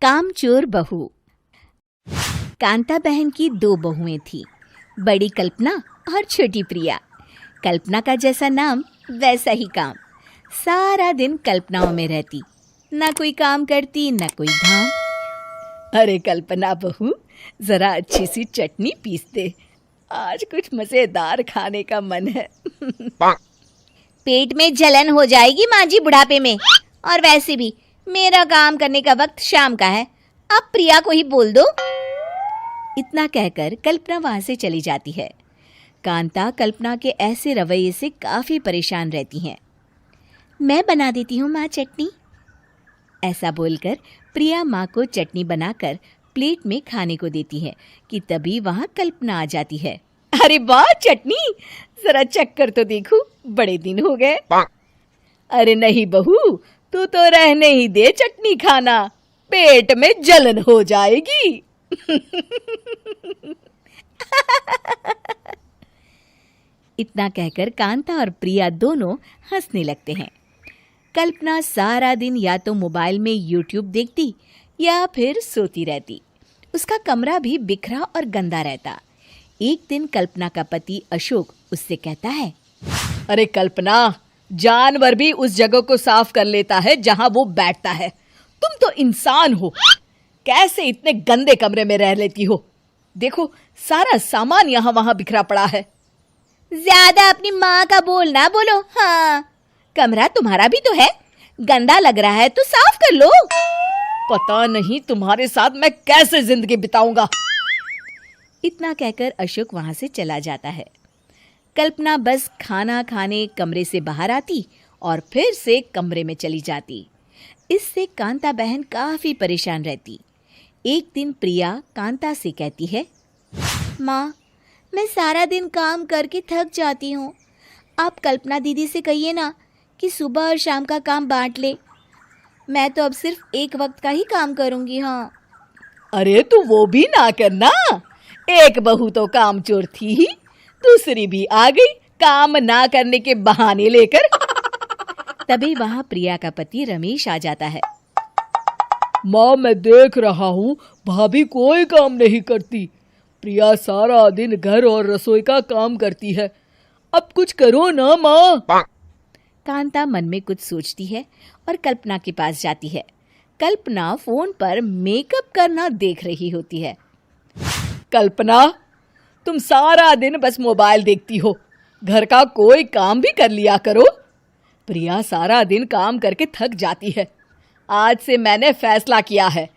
कामचोर बहू। कांता बहन की 2 बहुएं थीं, बड़ी कल्पना और छोटी प्रिया। कल्पना का जैसा नाम वैसा ही काम। सारा दिन कल्पनाओं में रहती, ना कोई काम करती ना कोई धाम। अरे कल्पना बहू, जरा अच्छी सी चटनी पीस दे, आज कुछ मजेदार खाने का मन है। पेट में जलन हो जाएगी माँ जी बुढ़ापे में, और वैसे भी मेरा काम करने का वक्त शाम का है, अब प्रिया को ही बोल दो। इतना कहकर कल्पना वहां से चली जाती है। कांता कल्पना के ऐसे रवैये से काफी परेशान रहती हैं। मैं बना देती हूँ माँ चटनी। ऐसा बोलकर प्रिया माँ को चटनी बनाकर प्लेट में खाने को देती है कि तभी वहां कल्पना आ जाती है। अरे वाह चटनी, जरा चख कर तो देखूं, बड़े दिन हो गए। अरे नहीं बहू, तू तो रहने ही दे चटनी खाना, पेट में जलन हो जाएगी। इतना कहकर कांता और प्रिया दोनों हंसने लगते हैं। कल्पना सारा दिन या तो मोबाइल में यूट्यूब देखती या फिर सोती रहती। उसका कमरा भी बिखरा और गंदा रहता। एक दिन कल्पना का पति अशोक उससे कहता है, अरे कल्पना, जानवर भी उस जगह को साफ कर लेता है जहां वो बैठता है, तुम तो इंसान हो, कैसे इतने गंदे कमरे में रह लेती हो? देखो सारा सामान यहाँ वहां बिखरा पड़ा है। ज्यादा अपनी माँ का बोल ना बोलो। हाँ, कमरा तुम्हारा भी तो है, गंदा लग रहा है तो साफ कर लो। पता नहीं तुम्हारे साथ मैं कैसे जिंदगी बिताऊंगा। इतना कहकर अशोक वहां से चला जाता है। कल्पना बस खाना खाने कमरे से बाहर आती और फिर से कमरे में चली जाती। इससे कांता बहन काफी परेशान रहती। एक दिन प्रिया कांता से कहती है, माँ, मैं सारा दिन काम करके थक जाती हूँ, आप कल्पना दीदी से कहिए ना कि सुबह और शाम का काम बांट ले। मैं तो अब सिर्फ एक वक्त का ही काम करूँगी। हाँ। अरे तू वो भी ना करना, एक बहू तो कामचोर थी ही, दूसरी भी आ गई काम ना करने के बहाने लेकर। तभी वहां प्रिया का पति रमेश आ जाता है। माँ, मैं देख रहा हूँ भाभी कोई काम नहीं करती, प्रिया सारा दिन घर और रसोई का काम करती है, अब कुछ करो ना माँ। कांता मन में कुछ सोचती है और कल्पना के पास जाती है। कल्पना फोन पर मेकअप करना देख रही होती है। कल्पना, तुम सारा दिन बस मोबाइल देखती हो, घर का कोई काम भी कर लिया करो। प्रिया सारा दिन काम करके थक जाती है। आज से मैंने फैसला किया है,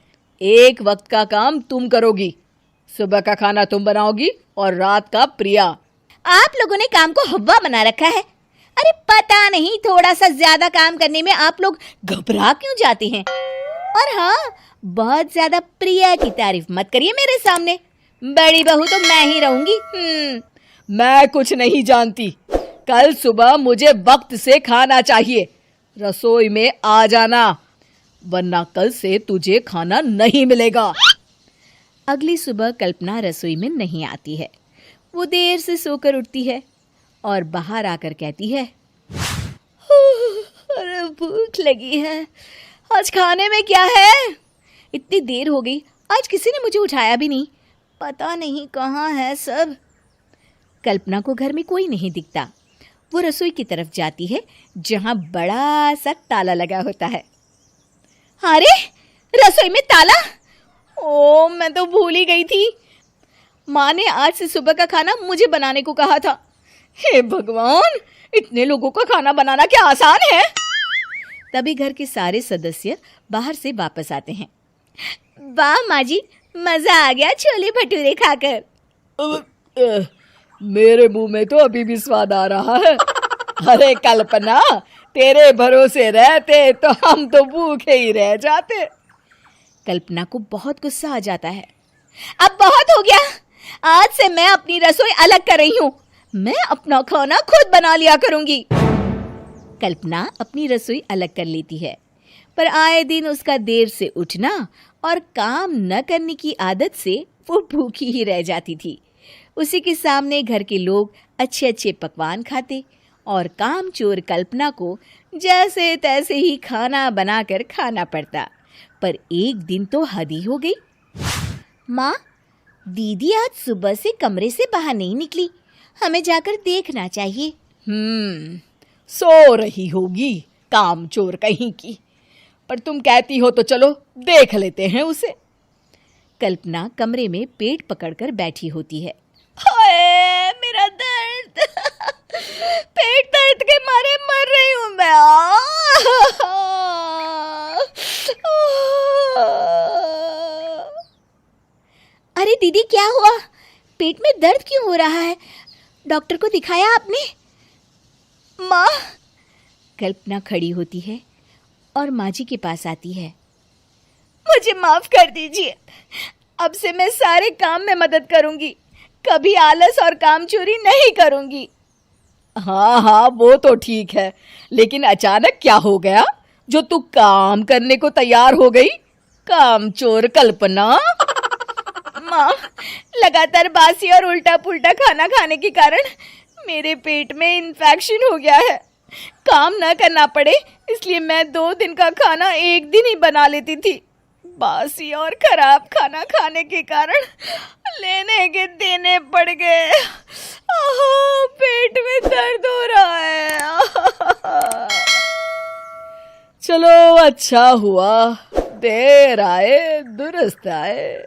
एक वक्त का काम तुम करोगी, सुबह का खाना तुम बनाओगी और रात का प्रिया। आप लोगों ने काम को हवा बना रखा है। अरे पता नहीं थोड़ा सा ज्यादा काम करने में आप लोग घबरा क्यों जाते हैं। और हाँ, बहुत ज्यादा प्रिया की तारीफ मत करिए मेरे सामने, बड़ी बहू तो मैं ही रहूंगी। मैं कुछ नहीं जानती, कल सुबह मुझे वक्त से खाना चाहिए, रसोई में आ जाना, वरना कल से तुझे खाना नहीं मिलेगा। अगली सुबह कल्पना रसोई में नहीं आती है। वो देर से सोकर उठती है और बाहर आकर कहती है, अरे भूख लगी है, आज खाने में क्या है? इतनी देर हो गई, आज किसी ने मुझे उठाया भी नहीं, पता नहीं कहाँ है सब। कल्पना को घर में कोई नहीं दिखता। वो रसोई की तरफ जाती है जहां बड़ा सा ताला लगा होता है। अरे रसोई में ताला! ओ, मैं तो भूल ही गई थी। माँ ने आज से सुबह का खाना मुझे बनाने को कहा था। हे भगवान, इतने लोगों का खाना बनाना क्या आसान है? तभी घर के सारे सदस्य बाहर से वापस आते हैं। वाह माँ जी, मजा आ गया छोले भटूरे खाकर। मेरे मुंह में तो अभी भी स्वाद आ रहा है। अरे कल्पना, तेरे भरोसे रहते तो हम तो भूखे ही रह जाते। कल्पना को बहुत गुस्सा आ जाता है। अब बहुत हो गया, आज से मैं अपनी रसोई अलग कर रही हूँ, मैं अपना खाना खुद बना लिया करूंगी। कल्पना अपनी रसोई अलग कर लेती है, पर आए दिन उसका देर से उठना और काम न करने की आदत से वो भूखी ही रह जाती थी। उसी के सामने घर के लोग अच्छे अच्छे पकवान खाते और कामचोर कल्पना को जैसे तैसे ही खाना बनाकर खाना पड़ता। पर एक दिन तो हद ही हो गई। माँ, दीदी आज सुबह से कमरे से बाहर नहीं निकली, हमें जाकर देखना चाहिए। सो रही होगी कामचोर कहीं की, पर तुम कहती हो तो चलो देख लेते हैं उसे। कल्पना कमरे में पेट पकड़कर बैठी होती है। हाय मेरा दर्द, पेट दर्द के मारे मर रही हूँ मैं। अरे दीदी, क्या हुआ? पेट में दर्द क्यों हो रहा है? डॉक्टर को दिखाया आपने? माँ, कल्पना खड़ी होती है और माँ जी के पास आती है। मुझे माफ कर दीजिए, अब से मैं सारे काम में मदद करूंगी, कभी आलस और काम चोरी नहीं करूंगी। हाँ हाँ, वो तो ठीक है, लेकिन अचानक क्या हो गया जो तू काम करने को तैयार हो गई? कामचोर कल्पना। माँ, लगातार बासी और उल्टा पुल्टा खाना खाने के कारण मेरे पेट में इन्फेक्शन हो गया है। काम न करना पड़े इसलिए मैं 2 दिन का खाना एक दिन ही बना लेती थी। बासी और खराब खाना खाने के कारण लेने के देने पड़ गए। पेट में दर्द हो रहा है। चलो अच्छा हुआ, देर आए दुरुस्त आए।